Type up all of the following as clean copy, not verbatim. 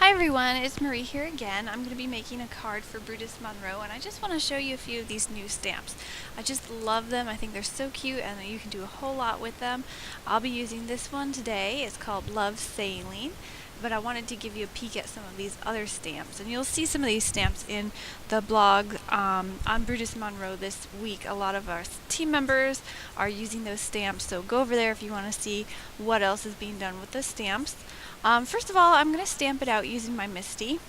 Hi everyone, it's Marie here again. I'm going to be making a card for Brutus Monroe, and I just want to show you a few of these new stamps. I just love them. I think they're so cute and you can do a whole lot with them. I'll be using this one today. It's called Love Sailing, but I wanted to give you a peek at some of these other stamps, and you'll see some of these stamps in the blog on Brutus Monroe this week. A lot of our team members are using those stamps, so go over there if you want to see what else is being done with the stamps. First of all, I'm going to stamp it out using my Misty.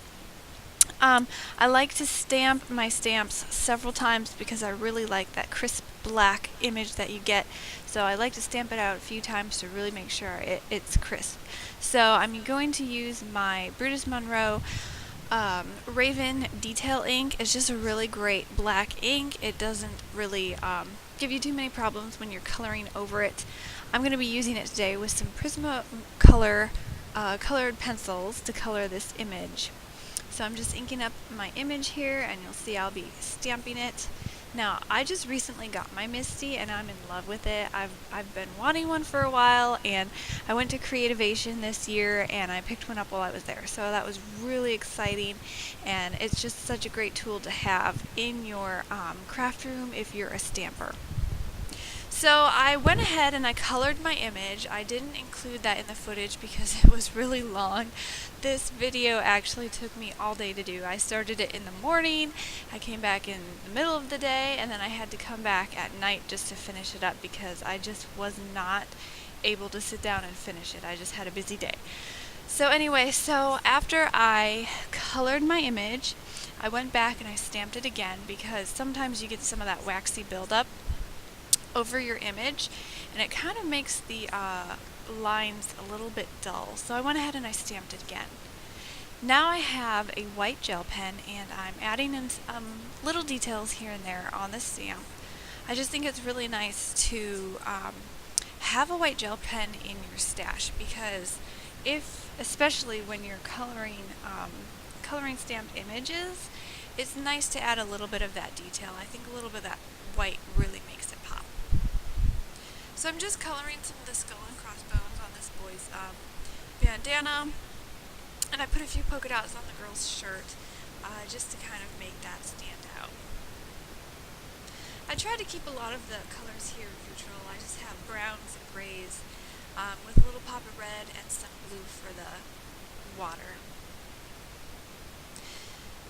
I like to stamp my stamps several times because I really like that crisp black image that you get. So I like to stamp it out a few times to really make sure it's crisp. So I'm going to use my Brutus Monroe Raven Detail ink. It's just a really great black ink. It doesn't really give you too many problems when you're coloring over it. I'm going to be using it today with some Prismacolor Colored pencils to color this image. So I'm just inking up my image here, and you'll see I'll be stamping it. Now, I just recently got my Misty and I'm in love with it. I've been wanting one for a while, and I went to Creativation this year and I picked one up while I was there. So that was really exciting, and it's just such a great tool to have in your craft room if you're a stamper. So I went ahead and I colored my image. I didn't include that in the footage because it was really long. This video actually took me all day to do. I started it in the morning, I came back in the middle of the day, and then I had to come back at night just to finish it up because I just was not able to sit down and finish it. I just had a busy day. So anyway, after I colored my image, I went back and I stamped it again because sometimes you get some of that waxy buildup over your image, and it kind of makes the lines a little bit dull. So I went ahead and I stamped it again. Now I have a white gel pen, and I'm adding in little details here and there on the stamp. I just think it's really nice to have a white gel pen in your stash because especially when you're coloring stamped images, it's nice to add a little bit of that detail. I think a little bit of that white really makes it pop. So I'm just coloring some of the skull and crossbones on this boy's bandana, and I put a few polka dots on the girl's shirt just to kind of make that stand out. I tried to keep a lot of the colors here neutral. I just have browns and grays with a little pop of red and some blue for the water.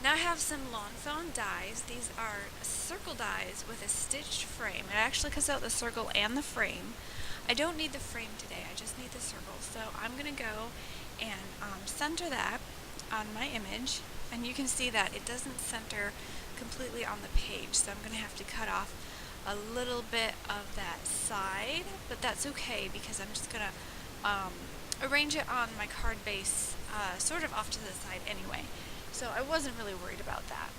Now I have some lawn fawn dies. These are circle dies with a stitched frame. It actually cuts out the circle and the frame. I don't need the frame today, I just need the circle. So I'm going to go and center that on my image, and you can see that it doesn't center completely on the page, so I'm going to have to cut off a little bit of that side, but that's okay because I'm just going to arrange it on my card base sort of off to the side anyway. So I wasn't really worried about that.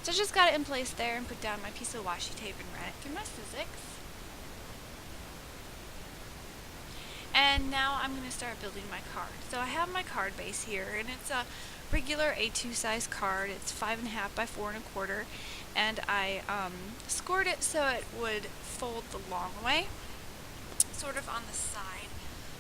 So I just got it in place there and put down my piece of washi tape and ran it through my Sizzix. And now I'm going to start building my card. So I have my card base here, and it's a regular A2 size card. It's 5.5 by 4.25, and I scored it so it would fold the long way, sort of on the side.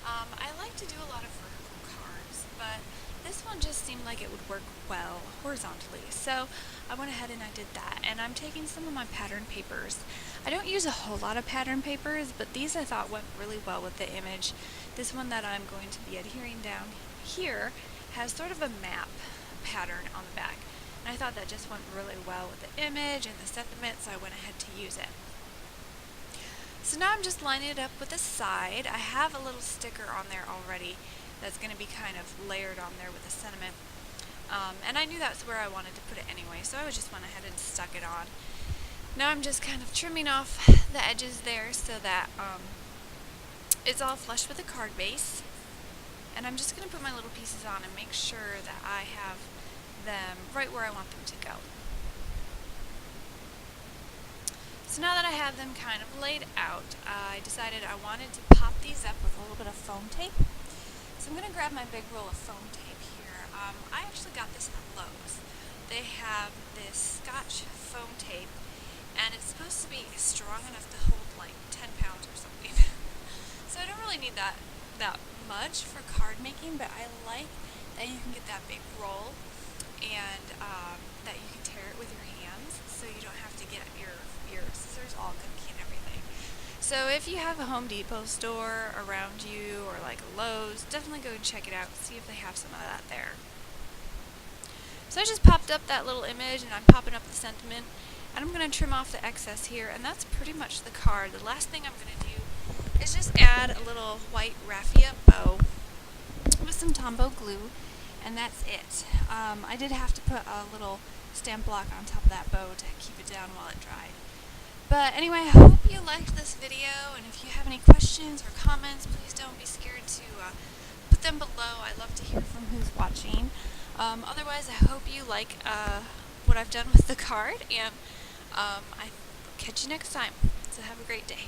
I like to do a lot of vertical cards, but this one just seemed like it would work well horizontally, so I went ahead and I did that. And I'm taking some of my pattern papers. I don't use a whole lot of pattern papers, but these I thought went really well with the image. This one that I'm going to be adhering down here has sort of a map pattern on the back, and I thought that just went really well with the image and the sentiment, so I went ahead to use it. So now I'm just lining it up with the side. I have a little sticker on there already that's going to be kind of layered on there with the sentiment. And I knew that's where I wanted to put it anyway, so I just went ahead and stuck it on. Now I'm just kind of trimming off the edges there so that it's all flush with the card base. And I'm just going to put my little pieces on and make sure that I have them right where I want them to go. So now that I have them kind of laid out, I decided I wanted to pop these up with a little bit of foam tape. So I'm going to grab my big roll of foam tape here. I actually got this at Lowe's. They have this Scotch foam tape, and it's supposed to be strong enough to hold like 10 pounds or something. So I don't really need that much for card making, but I like that you can get that big roll and that you can tear it with your hands, so you don't have to get your scissors all gunky and everything. So if you have a Home Depot store around you or like a Lowe's, definitely go and check it out, see if they have some of that there. So I just popped up that little image and I'm popping up the sentiment, and I'm going to trim off the excess here, and that's pretty much the card. The last thing I'm going to do is just add a little white raffia bow with some Tombow glue, and that's it. I did have to put a little stamp block on top of that bow to keep it down while it dried. But anyway, I hope you liked this video, and if you have any questions or comments, please don't be scared to put them below. I love to hear from who's watching. Otherwise, I hope you like what I've done with the card, and I catch you next time. So have a great day.